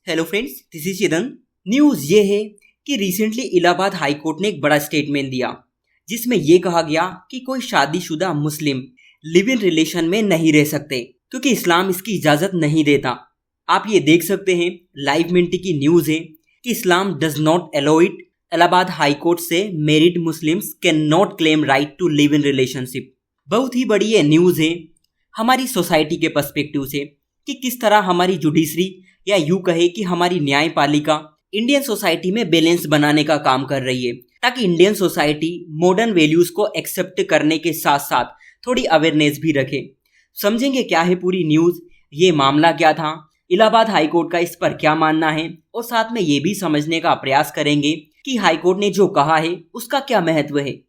Hello friends, this is Chidan. News ये है कि रिसेंटली इलाहाबाद हाई कोर्ट ने एक बड़ा स्टेटमेंट दिया जिसमें यह कहा गया कि कोई शादीशुदा मुस्लिम लिव इन रिलेशन में नहीं रह सकते क्योंकि इस्लाम इसकी इजाजत नहीं देता। आप ये देख सकते हैं, लाइव मिनट की न्यूज है कि Islam does not allow it. Allahabad high court से married Muslims can not claim right to live in relationship. बहुत ही बड़ी ये न्यूज है हमारी सोसाइटी के पर्सपेक्टिव से कि किस तरह हमारी जुडिशरी या यूं कहे कि हमारी न्यायपालिका इंडियन सोसाइटी में बैलेंस बनाने का काम कर रही है ताकि इंडियन सोसाइटी मॉडर्न वैल्यूज को एक्सेप्ट करने के साथ साथ थोड़ी अवेयरनेस भी रखे। समझेंगे क्या है पूरी न्यूज, ये मामला क्या था, इलाहाबाद हाई कोर्ट का इस पर क्या मानना है और साथ में ये भी समझने का प्रयास करेंगे कि हाई कोर्ट ने जो कहा है उसका क्या महत्व है।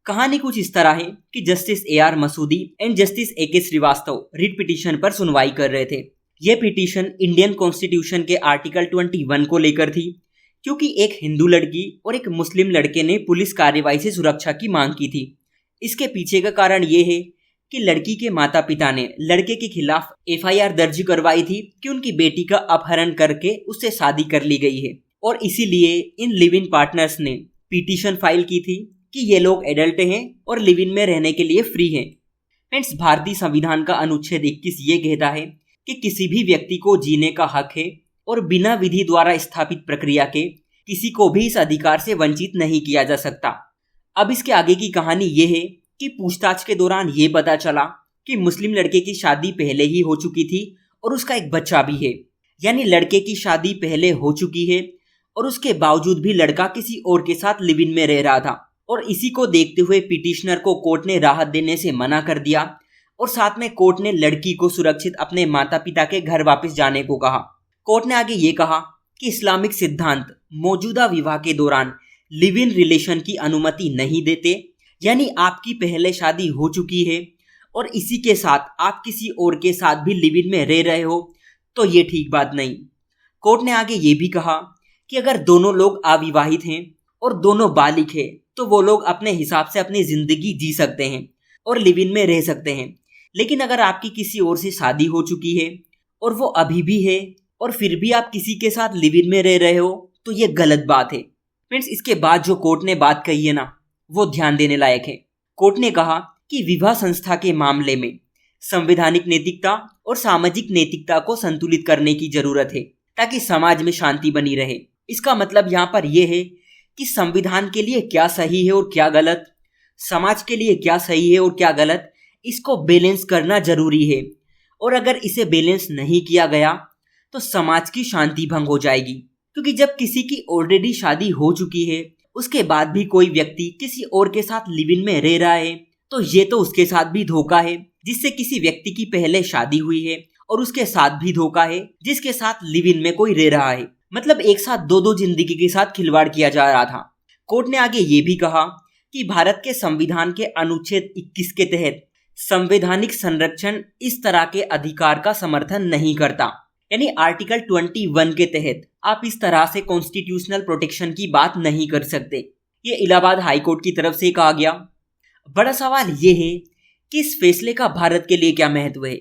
कहानी कुछ इस तरह है कि justice AR Masoodi and justice AK Srivastava writ petition पर सुनवाई कर रहे थे। यह पिटीशन इंडियन कॉन्स्टिट्यूशन के आर्टिकल 21 को लेकर थी क्योंकि एक हिंदू लड़की और एक मुस्लिम लड़के ने पुलिस कार्रवाई से सुरक्षा की मांग की थी। इसके पीछे का कारण यह है कि लड़की के माता पिता ने लड़के के खिलाफ FIR दर्ज करवाई थी कि उनकी बेटी का अपहरण करके उससे शादी कर ली गई है और इसीलिए इन लिव इन पार्टनर्स ने पिटीशन फाइल की थी कि ये लोग एडल्ट हैं और लिव इन में रहने के लिए फ्री हैं। फ्रेंड्स, भारतीय संविधान का अनुच्छेद 21 ये कहता है कि किसी भी व्यक्ति को जीने का हक है और बिना विधि द्वारा स्थापित प्रक्रिया के किसी को भी इस अधिकार से वंचित नहीं किया जा सकता। अब इसके आगे की कहानी ये है कि पूछताछ के दौरान ये पता चला कि मुस्लिम लड़के की शादी पहले ही हो चुकी थी और उसका एक बच्चा भी है। यानी लड़के की शादी पहले हो चुकी है और उसके बावजूद भी लड़का किसी और के साथ लिव इन में रह रहा था और इसी को देखते हुए पिटिशनर को कोर्ट ने राहत देने से मना कर दिया और साथ में कोर्ट ने लड़की को सुरक्षित अपने माता पिता के घर वापस जाने को कहा। कोर्ट ने आगे ये कहा कि इस्लामिक सिद्धांत मौजूदा विवाह के दौरान लिव इन रिलेशन की अनुमति नहीं देते। यानी आपकी पहले शादी हो चुकी है और इसी के साथ आप किसी और के साथ भी लिव इन में रह रहे हो तो ये ठीक बात नहीं। कोर्ट ने आगे ये भी कहा कि अगर दोनों लोग अविवाहित हैं और दोनों बालिग हैं तो वो लोग अपने हिसाब से अपनी जिंदगी जी सकते हैं और लिव इन में रह सकते हैं। लेकिन अगर आपकी किसी और से शादी हो चुकी है और वो अभी भी है और फिर भी आप किसी के साथ लिव इन में रह रहे हो तो ये गलत बात है। फ्रेंड्स, इसके बाद जो कोर्ट ने बात कही है ना, वो ध्यान देने लायक है। कोर्ट ने कहा कि विवाह संस्था के मामले में संवैधानिक नैतिकता और सामाजिक नैतिकता को संतुलित करने की जरूरत है ताकि समाज में शांति बनी रहे। इसका मतलब यहाँ पर यह है कि संविधान के लिए क्या सही है और क्या गलत, समाज के लिए क्या सही है और क्या गलत, इसको बैलेंस करना जरूरी है। और अगर इसे बैलेंस नहीं किया गया तो समाज की शांति भंग हो जाएगी क्योंकि जब किसी की ऑलरेडी शादी हो चुकी है उसके बाद भी कोई व्यक्ति किसी और के साथ लिव इन में रह रहा है तो ये तो उसके साथ भी धोखा है जिससे किसी व्यक्ति की पहले शादी हुई है और उसके साथ भी धोखा है जिसके साथ लिव इन में कोई रह रहा है। मतलब एक साथ दो जिंदगी के साथ खिलवाड़ किया जा रहा था। कोर्ट ने आगे ये भी कहा कि भारत के संविधान के अनुच्छेद 21 के तहत संवैधानिक संरक्षण इस तरह के अधिकार का समर्थन नहीं करता। यानी आर्टिकल 21 के तहत आप इस तरह से कॉन्स्टिट्यूशनल प्रोटेक्शन की बात नहीं कर सकते। ये इलाहाबाद हाई कोर्ट की तरफ से कहा गया। बड़ा सवाल ये है कि इस फैसले का भारत के लिए क्या महत्व है।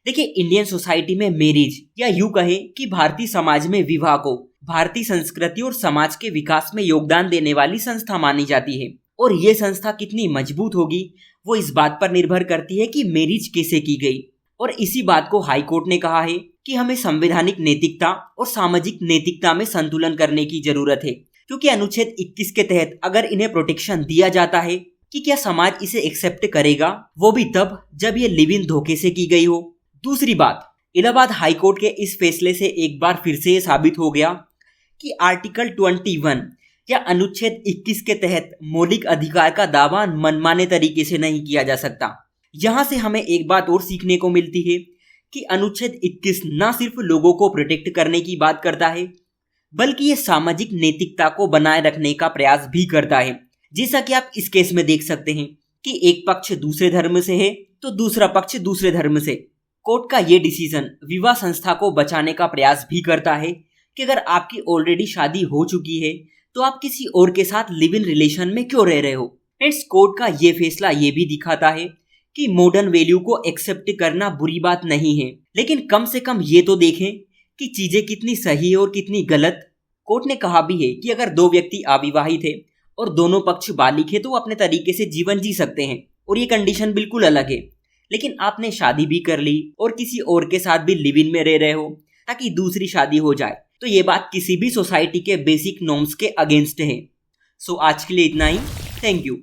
देखिए, इंडियन सोसाइटी में मैरिज या यूं कहे कि भारतीय समाज में विवाह को भारतीय संस्कृति और समाज के विकास में योगदान देने वाली संस्था मानी जाती है और ये संस्था कितनी मजबूत होगी वो इस बात पर निर्भर करती है कि मैरिज कैसे की गई। और इसी बात को हाई कोर्ट ने कहा है कि हमें संवैधानिक नैतिकता और सामाजिक नैतिकता में संतुलन करने की जरूरत है क्योंकि अनुच्छेद 21 के तहत अगर इन्हें प्रोटेक्शन दिया जाता है कि क्या समाज इसे एक्सेप्ट करेगा, वो भी तब जब ये लिव इन धोखे से की गई हो। दूसरी बात, इलाहाबाद हाई कोर्ट के इस फैसले से एक बार फिर से ये साबित हो गया कि आर्टिकल 21 या अनुच्छेद 21 के तहत मौलिक अधिकार का दावा मनमाने तरीके से नहीं किया जा सकता। यहाँ से हमें एक बात और सीखने को मिलती है कि अनुच्छेद 21 न सिर्फ लोगों को प्रोटेक्ट करने की बात करता है बल्कि ये सामाजिक नैतिकता को बनाए रखने का प्रयास भी करता है। जैसा कि आप इस केस में देख सकते हैं कि एक पक्ष दूसरे धर्म से है तो दूसरा पक्ष दूसरे धर्म से। कोर्ट का ये डिसीजन विवाह संस्था को बचाने का प्रयास भी करता है कि अगर आपकी ऑलरेडी शादी हो चुकी है तो आप किसी और के साथ लिव इन रिलेशन में क्यों रह रहे हो। फ्रेंड्स, कोर्ट का ये फैसला ये भी दिखाता है कि मॉडर्न वैल्यू को एक्सेप्ट करना बुरी बात नहीं है, लेकिन कम से कम ये तो देखें कि चीजें कितनी सही है और कितनी गलत। कोर्ट ने कहा भी है कि अगर दो व्यक्ति अविवाहित है और दोनों पक्ष बालिग है तो वो अपने तरीके से जीवन जी सकते हैं और ये कंडीशन बिल्कुल अलग है। लेकिन आपने शादी भी कर ली और किसी और के साथ भी लिव इन में रह रहे हो ताकि दूसरी शादी हो जाए, तो ये बात किसी भी सोसाइटी के बेसिक नॉर्म्स के अगेंस्ट है। सो आज के लिए इतना ही। Thank you.